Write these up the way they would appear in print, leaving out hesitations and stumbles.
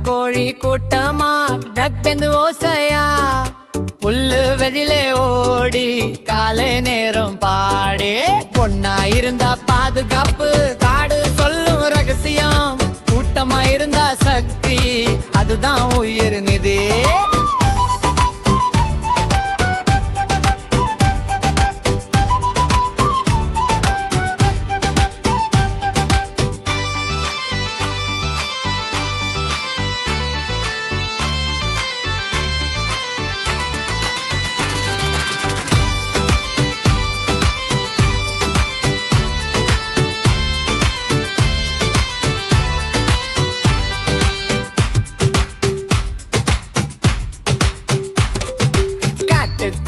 கோழி கூட்டமா டக்கெந்து ஓசையா புல்லு வெளியிலே ஓடி காலை நேரம் பாடி பொண்ணா இருந்தா பாதுகாப்பு காடு சொல்லும் ரகசியம் கூட்டமா இருந்தா சக்தி அதுதான் உயிர் நிதி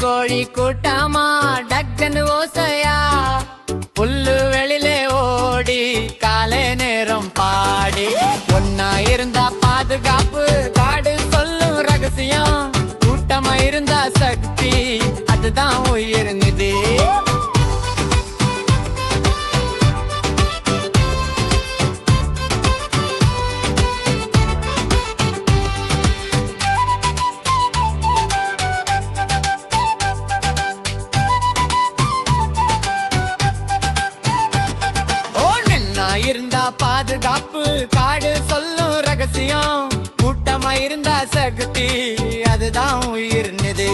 கோழி கூட்டமா டக்கன்னு ஓசையா புல்லு வெளியிலே ஓடி காலை நேரம் பாடி ஒன்னா இருந்தா பாதுகாப்பு காடு சொல்லும் ரகசியம் கூட்டமா இருந்தா சக்தி அதுதான் உயிர் நிதி இருந்தா பாதுகாப்பு காடு சொல்லும் ரகசியம் கூட்டமா இருந்தா சக்தி அதுதான் உயிர் நிதி